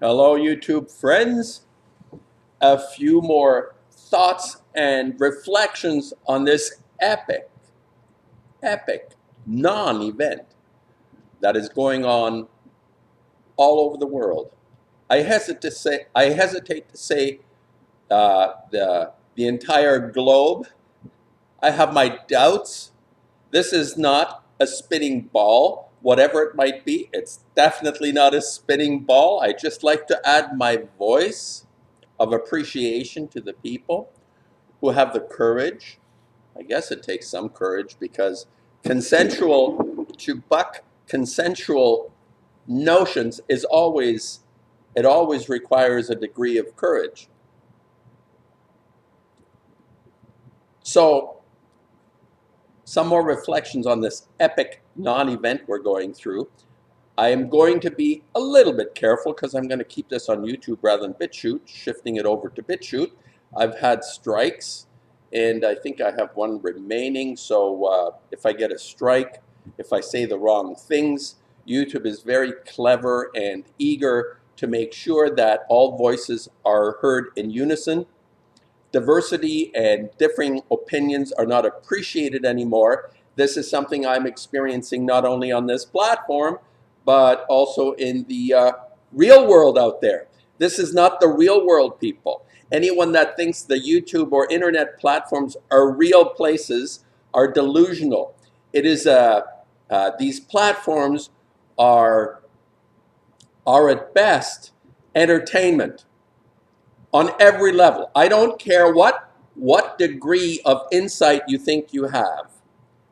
Hello, YouTube friends. A few more thoughts and reflections on this epic non-event that is going on all over the world. I hesitate to say the entire globe. I have my doubts. This is not a spinning ball, whatever it might be. It's definitely not a spinning ball. I just like to add my voice of appreciation to the people who have the courage. I guess it takes some courage because to buck consensual notions it always requires a degree of courage. So some more reflections on this epic non-event we're going through. I am going to be a little bit careful because I'm going to keep this on YouTube rather than BitChute, shifting it over to BitChute. I've had strikes, and I think I have one remaining. So if I get a strike, if I say the wrong things, YouTube is very clever and eager to make sure that all voices are heard in unison. Diversity and differing opinions are not appreciated anymore. This is something I'm experiencing not only on this platform, but also in the real world out there. This is not the real world, people. Anyone that thinks the YouTube or internet platforms are real places are delusional. It is these platforms are at best entertainment on every level. I don't care what degree of insight you think you have,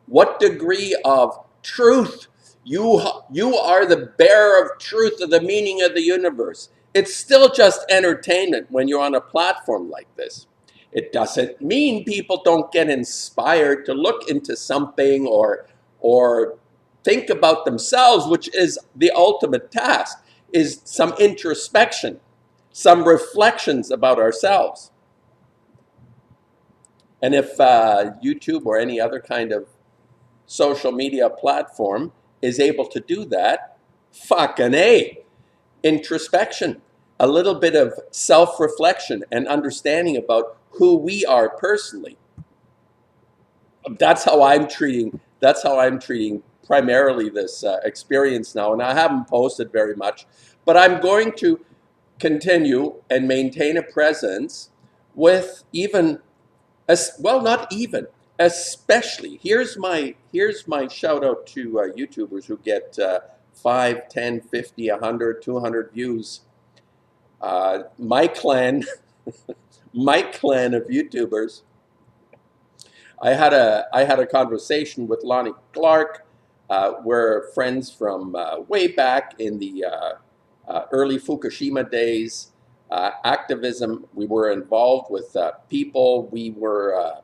what degree of truth you are the bearer of truth of the meaning of the universe. It's still just entertainment when you're on a platform like this. It doesn't mean people don't get inspired to look into something or think about themselves, which is the ultimate task, is some introspection, some reflections about ourselves. And if YouTube or any other kind of social media platform is able to do that, fucking A, introspection, a little bit of self-reflection and understanding about who we are personally. That's how I'm treating primarily this experience now. And I haven't posted very much, but I'm going to continue and maintain a presence with even well, not even, especially. Here's my shout out to YouTubers who get 5, 10, 50, 100, 200 views. My clan, my clan of YouTubers. I had a conversation with Lonnie Clark. We're friends from way back in the early Fukushima days. Activism. We were involved with people. We were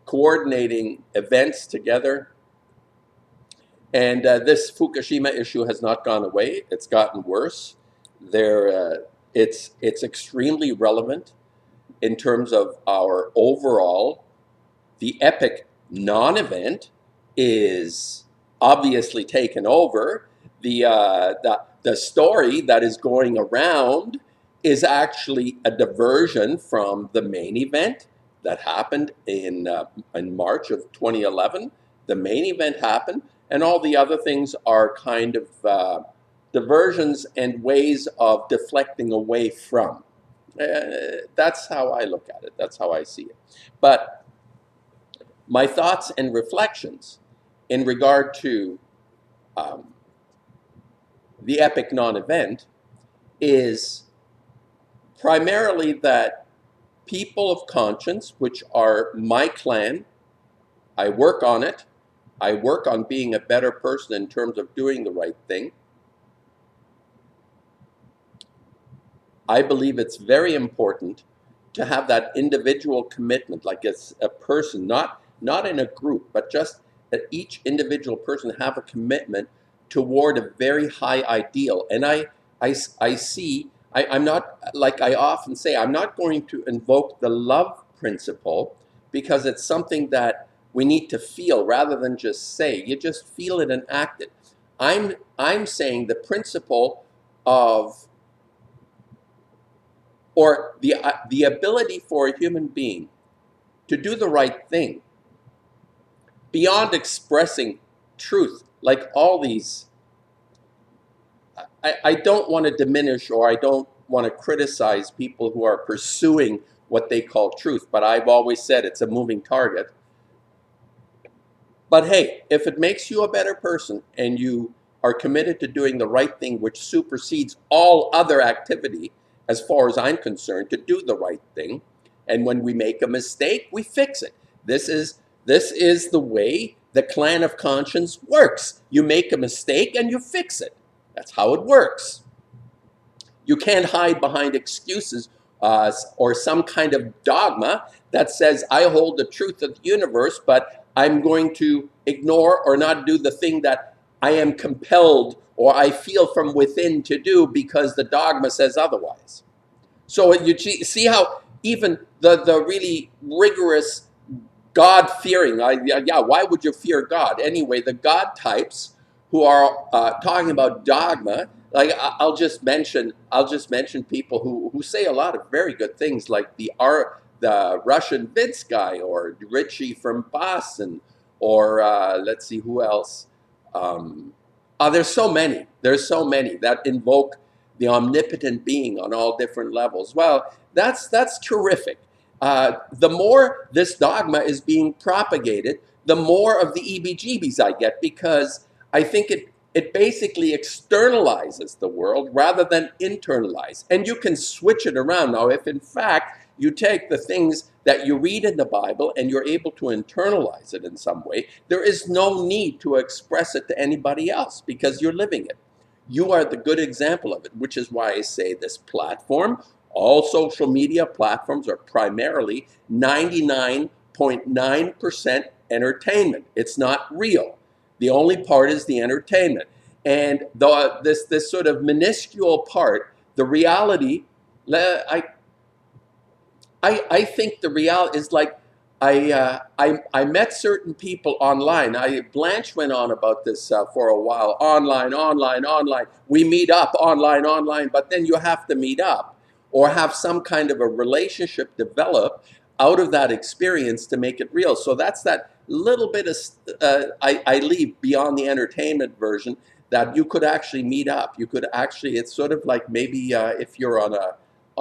coordinating events together. And this Fukushima issue has not gone away. It's gotten worse. It's extremely relevant in terms of our overall. The epic non-event is obviously taken over. The story that is going around is actually a diversion from the main event that happened in March of 2011. The main event happened, and all the other things are kind of diversions and ways of deflecting away from. That's how I look at it. That's how I see it. But my thoughts and reflections in regard to um, the epic non-event is primarily that people of conscience, which are my clan, I work on it. I work on being a better person in terms of doing the right thing. I believe it's very important to have that individual commitment, like it's a person, not in a group, but just that each individual person have a commitment toward a very high ideal. And I see, I'm not, like I often say, I'm not going to invoke the love principle because it's something that we need to feel rather than just say. You just feel it and act it. I'm saying the principle of or the ability for a human being to do the right thing beyond expressing truth, like all these. I don't want to diminish, or I don't want to criticize people who are pursuing what they call truth, but I've always said it's a moving target. But hey, if it makes you a better person and you are committed to doing the right thing, which supersedes all other activity, as far as I'm concerned, to do the right thing, and when we make a mistake, we fix it. This is the way the clan of conscience works. You make a mistake and you fix it. That's how it works. You can't hide behind excuses or some kind of dogma that says, I hold the truth of the universe, but I'm going to ignore or not do the thing that I am compelled or I feel from within to do because the dogma says otherwise. So you see how even the really rigorous God-fearing, yeah, why would you fear God? Anyway, the God types who are talking about dogma, like I'll just mention people who say a lot of very good things, like the Russian Vince guy, or Richie from Boston, or let's see who else. There's so many. There's so many that invoke the omnipotent being on all different levels. Well, that's terrific. The more this dogma is being propagated, the more of the EBGBs I get, because I think it basically externalizes the world rather than internalize. And you can switch it around now. If in fact you take the things that you read in the Bible and you're able to internalize it in some way, there is no need to express it to anybody else because you're living it. You are the good example of it, which is why I say this platform, all social media platforms, are primarily 99.9% entertainment. It's not real. The only part is the entertainment. And this sort of minuscule part, the reality, I think the reality is like I met certain people online. Blanche went on about this for a while. Online, online, online. We meet up online, online, but then you have to meet up or have some kind of a relationship develop out of that experience to make it real. So that's that little bit of I leave beyond the entertainment version, that you could actually meet up. You could actually, it's sort of like maybe if you're on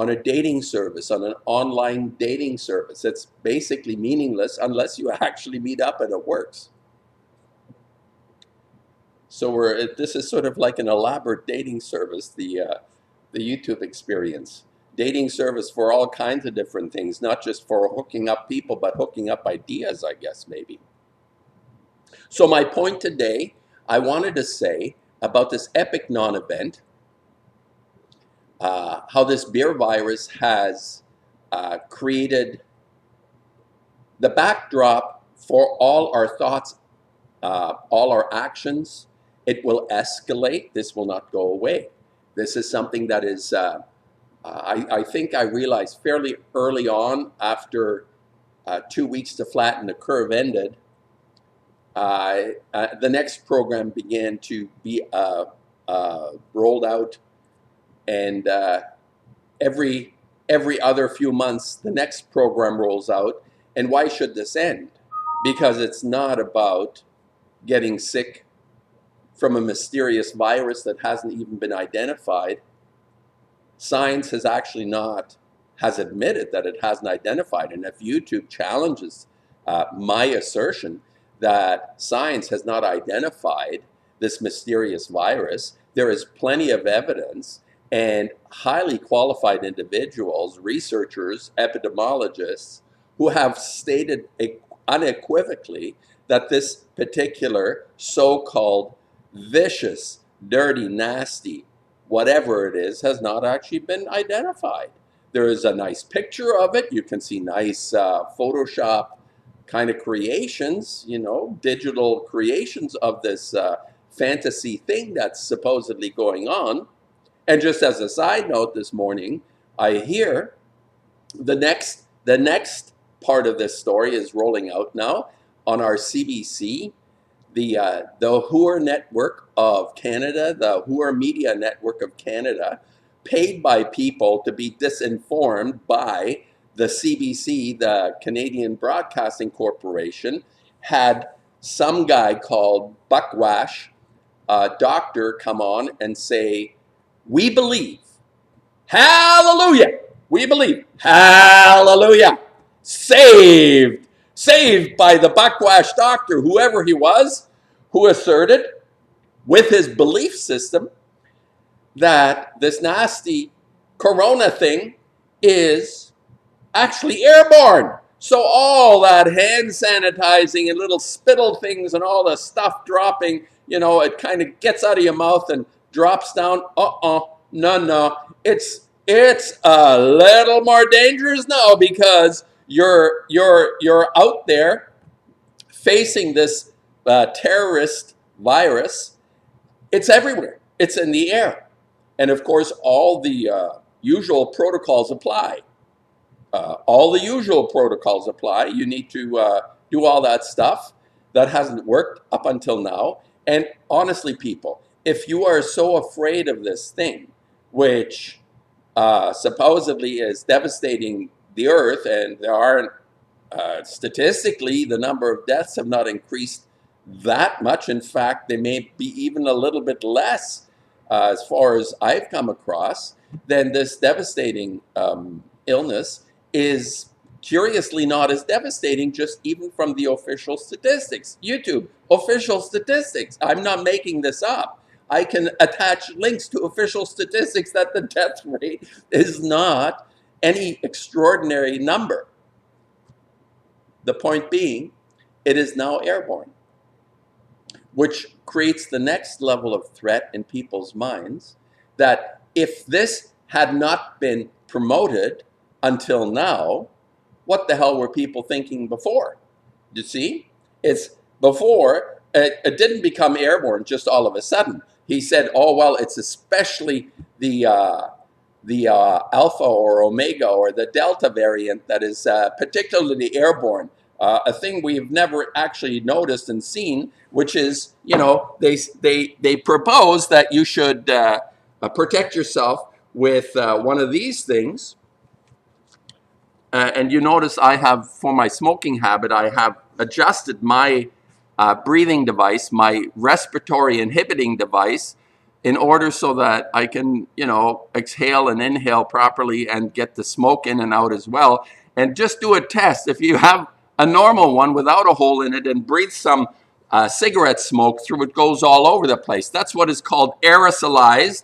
a dating service, on an online dating service. It's basically meaningless unless you actually meet up and it works. So this is sort of like an elaborate dating service, the YouTube experience. Dating service for all kinds of different things, not just for hooking up people, but hooking up ideas, I guess, maybe. So my point today, I wanted to say about this epic non-event, how this beer virus has created the backdrop for all our thoughts, all our actions. It will escalate. This will not go away. This is something that is, I think I realized fairly early on, after 2 weeks to flatten the curve ended, the next program began to be rolled out, and every other few months, the next program rolls out. And why should this end? Because it's not about getting sick from a mysterious virus that hasn't even been identified. Science has admitted that it hasn't identified. And if YouTube challenges my assertion that science has not identified this mysterious virus, there is plenty of evidence and highly qualified individuals, researchers, epidemiologists, who have stated unequivocally that this particular so-called vicious, dirty, nasty, whatever it is, has not actually been identified. There is a nice picture of it. You can see nice Photoshop kind of creations, digital creations of this fantasy thing that's supposedly going on. And just as a side note, this morning, I hear the next part of this story is rolling out now on our CBC, the Hooer Network of Canada, the Hooer Media Network of Canada, paid by people to be disinformed by the CBC, the Canadian Broadcasting Corporation, had some guy called Buckwash, a doctor, come on and say, we believe, hallelujah, we believe, hallelujah, saved, saved by the Buckwash doctor, whoever he was, who asserted with his belief system that this nasty corona thing is actually airborne. So all that hand sanitizing and little spittle things and all the stuff dropping, you know, it kind of gets out of your mouth and drops down. No. It's a little more dangerous now because you're out there facing this terrorist virus. It's everywhere. It's in the air. And of course, all the usual protocols apply. All the usual protocols apply. You need to do all that stuff. That hasn't worked up until now. And honestly, people, if you are so afraid of this thing, which supposedly is devastating the earth, and there aren't, statistically, the number of deaths have not increased that much. In fact, they may be even a little bit less as far as I've come across. Then this devastating illness is curiously not as devastating, just even from the official statistics. YouTube, official statistics. I'm not making this up. I can attach links to official statistics that the death rate is not any extraordinary number. The point being, it is now airborne, which creates the next level of threat in people's minds, that if this had not been promoted until now, what the hell were people thinking before? You see? It's before, it didn't become airborne just all of a sudden. He said, oh, well, it's especially the alpha or omega or the delta variant that is particularly airborne. A thing we've never actually noticed and seen, which is, you know, they propose that you should protect yourself with one of these things. And you notice I have, for my smoking habit, I have adjusted my breathing device, my respiratory inhibiting device, in order so that I can, you know, exhale and inhale properly and get the smoke in and out as well. And just do a test. If you have a normal one without a hole in it and breathe some cigarette smoke through, it goes all over the place. That's what is called aerosolized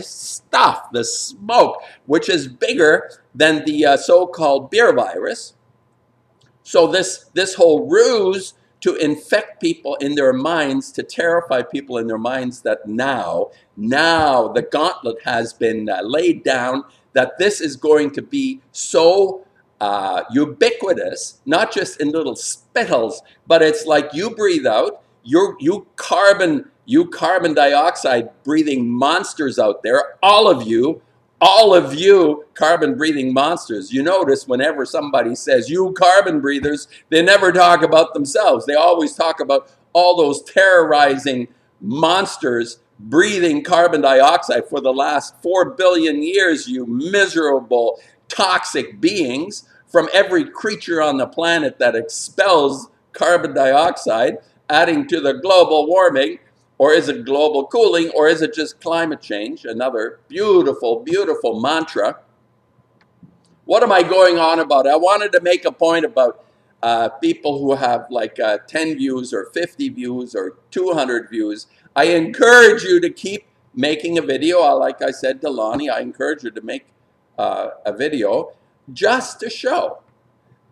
stuff, the smoke, which is bigger than the so-called beer virus. So this whole ruse to infect people in their minds, to terrify people in their minds that now the gauntlet has been laid down, that this is going to be so ubiquitous, not just in little spittles, but it's like you breathe out, you carbon dioxide breathing monsters out there, all of you carbon breathing monsters. You notice whenever somebody says you carbon breathers, they never talk about themselves. They always talk about all those terrorizing monsters breathing carbon dioxide for the last 4 billion years, you miserable toxic beings, from every creature on the planet that expels carbon dioxide, adding to the global warming. Or is it global cooling, or is it just climate change? Another beautiful, beautiful mantra. What am I going on about? I wanted to make a point about people who have like 10 views or 50 views or 200 views. I encourage you to keep making a video. Like I said to Lonnie, I encourage you to make a video just to show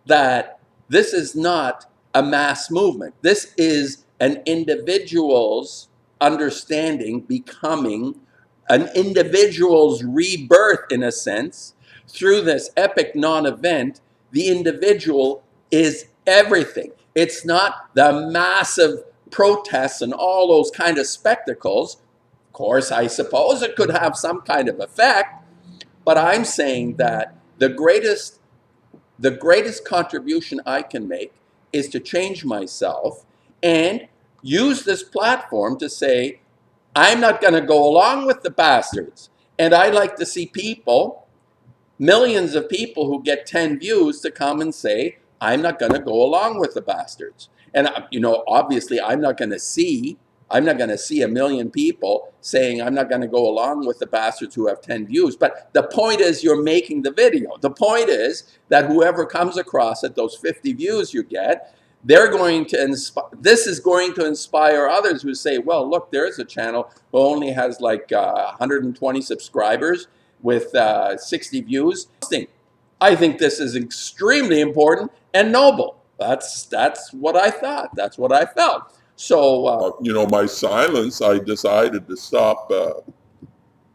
that this is not a mass movement. This is an individual's understanding, becoming an individual's rebirth, in a sense, through this epic non-event. The individual is everything. It's not the massive protests and all those kind of spectacles. Of course, I suppose it could have some kind of effect, but I'm saying that the greatest contribution I can make is to change myself and use this platform to say, I'm not going to go along with the bastards. And I like to see people, millions of people who get 10 views to come and say, I'm not going to go along with the bastards. And, obviously I'm not going to see a million people saying I'm not going to go along with the bastards who have 10 views. But the point is you're making the video. The point is that whoever comes across it, those 50 views you get, they're going to inspire, this is going to inspire others who say, well, look, there's a channel who only has like 120 subscribers with 60 views. I think this is extremely important and noble. That's what I thought. That's what I felt. So, my silence, I decided to stop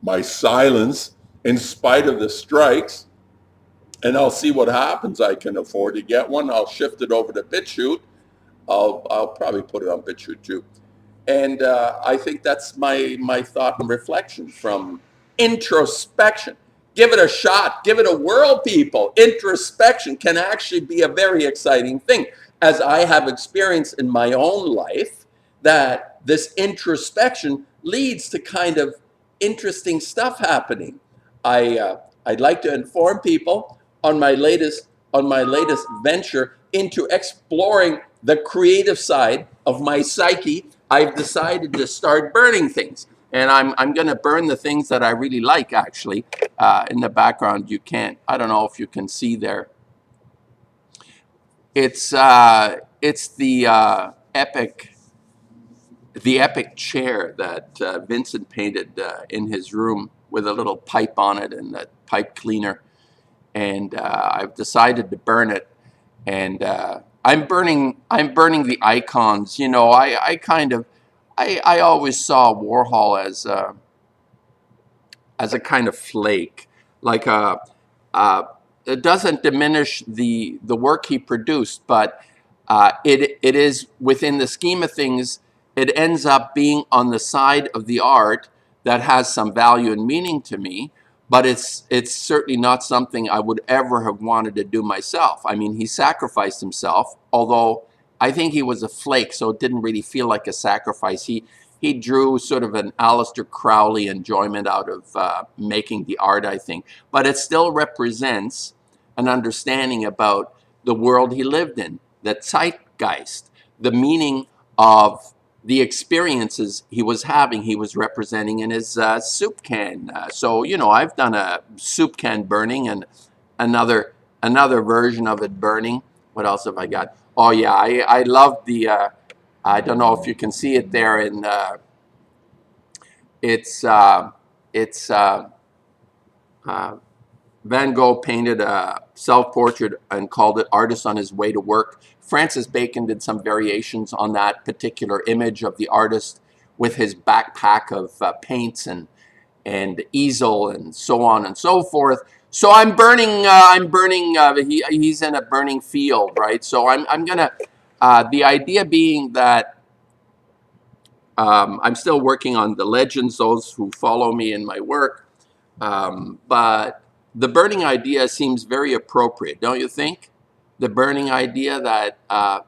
my silence in spite of the strikes, and I'll see what happens. I can afford to get one. I'll shift it over to BitChute. I'll probably put it on BitChute too. And I think that's my thought and reflection from introspection. Give it a shot. Give it a whirl, people. Introspection can actually be a very exciting thing. As I have experienced in my own life, that this introspection leads to kind of interesting stuff happening. I'd like to inform people on my latest venture into exploring the creative side of my psyche. I've decided to start burning things. And I'm going to burn the things that I really like, actually. In the background, I don't know if you can see there. It's the epic chair that Vincent painted in his room with a little pipe on it and a pipe cleaner. And I've decided to burn it. And I'm burning the icons. I always saw Warhol as a kind of flake, like it doesn't diminish the work he produced, but it is, within the scheme of things, it ends up being on the side of the art that has some value and meaning to me. But it's certainly not something I would ever have wanted to do myself. I mean, he sacrificed himself, although I think he was a flake, so it didn't really feel like a sacrifice. He drew sort of an Aleister Crowley enjoyment out of making the art, I think. But it still represents an understanding about the world he lived in, the zeitgeist, the meaning of the experiences he was having, he was representing in his soup can. So, I've done a soup can burning and another version of it burning. What else have I got? Oh, yeah, I love the, I don't know if you can see it there in, it's Van Gogh painted a self-portrait and called it Artist on His Way to Work. Francis Bacon did some variations on that particular image of the artist with his backpack of paints and easel and so on and so forth. So I'm burning. He's in a burning field, right? So I'm gonna. The idea being that I'm still working on the legends. Those who follow me in my work, but the burning idea seems very appropriate, don't you think? The burning idea that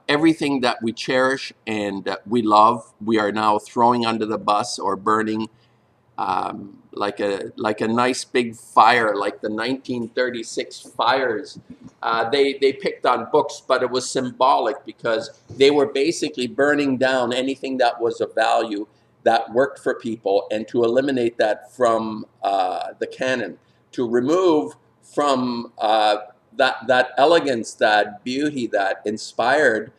everything that we cherish and that we love, we are now throwing under the bus or burning like a nice big fire, like the 1936 fires. They picked on books, but it was symbolic because they were basically burning down anything that was of value that worked for people, and to eliminate that from the canon, to remove from that elegance, that beauty, that inspired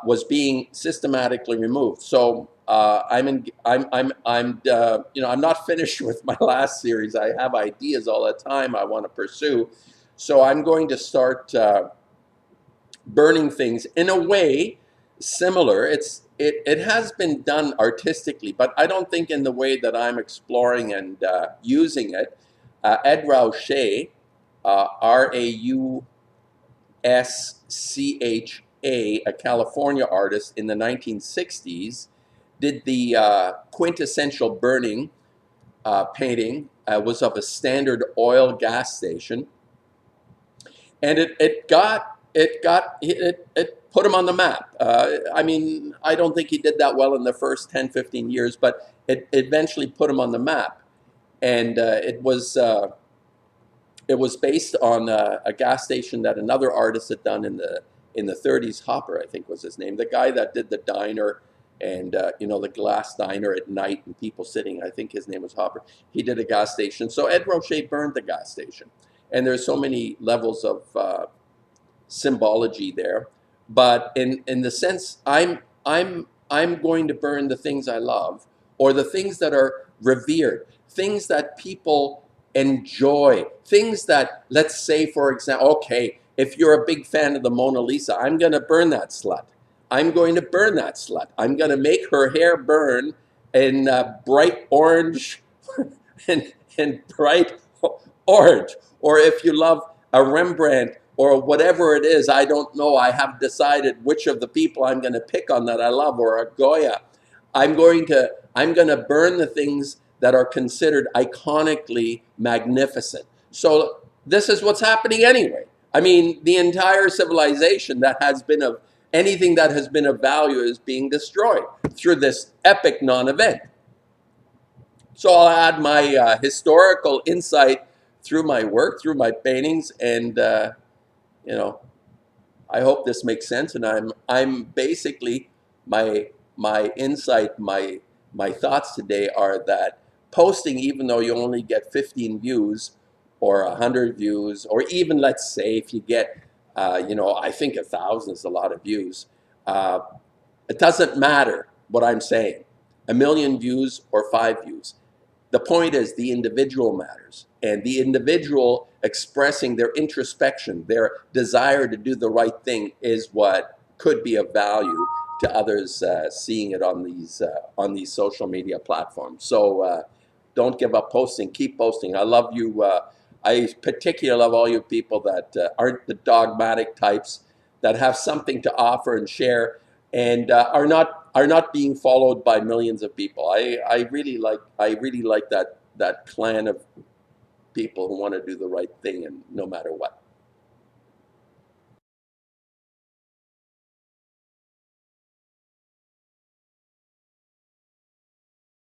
was being systematically removed. So I'm not finished with my last series. I have ideas all the time I want to pursue. So I'm going to start burning things in a way similar. It has been done artistically, but I don't think in the way that I'm exploring and using it. Ed Rauscher, Rauscha, a California artist in the 1960s, did the quintessential burning painting. Was of a Standard Oil gas station, and it put him on the map. I mean, I don't think he did that well in the first 10, 15 years, but it eventually put him on the map. and it was based on a gas station that another artist had done in the 30s. Hopper, I think was his name. The guy that did the diner and you know, the glass diner at night and people sitting. I think his name was Hopper. He did a gas station. So Ed Roche burned the gas station, and there's so many levels of symbology there. But in the sense, I'm going to burn the things I love, or the things that are revered, things that people enjoy, things that, let's say, for example, okay, if you're a big fan of the Mona Lisa, I'm going to burn that slut. I'm going to burn that slut. I'm going to make her hair burn in bright orange and bright orange. Or if you love a Rembrandt or whatever it is, I don't know. I have decided which of the people I'm going to pick on that I love, or a Goya. I'm going to burn the things that are considered iconically magnificent. So this is what's happening anyway. I mean, the entire civilization that has been of anything that has been of value is being destroyed through this epic non-event. So I'll add my historical insight through my work, through my paintings, and you know, I hope this makes sense. And I'm basically my insight, my thoughts today are that posting, even though you only get 15 views or 100 views, or even let's say if you get, you know, I think 1,000 is a lot of views. Uh, it doesn't matter what I'm saying. 1,000,000 views or 5 views. The point is the individual matters, and the individual expressing their introspection, their desire to do the right thing is what could be of value to others seeing it on these social media platforms. So don't give up posting. Keep posting. I love you. I particularly love all you people that aren't the dogmatic types, that have something to offer and share, and are not being followed by millions of people. I really like that clan of people who want to do the right thing, and no matter what.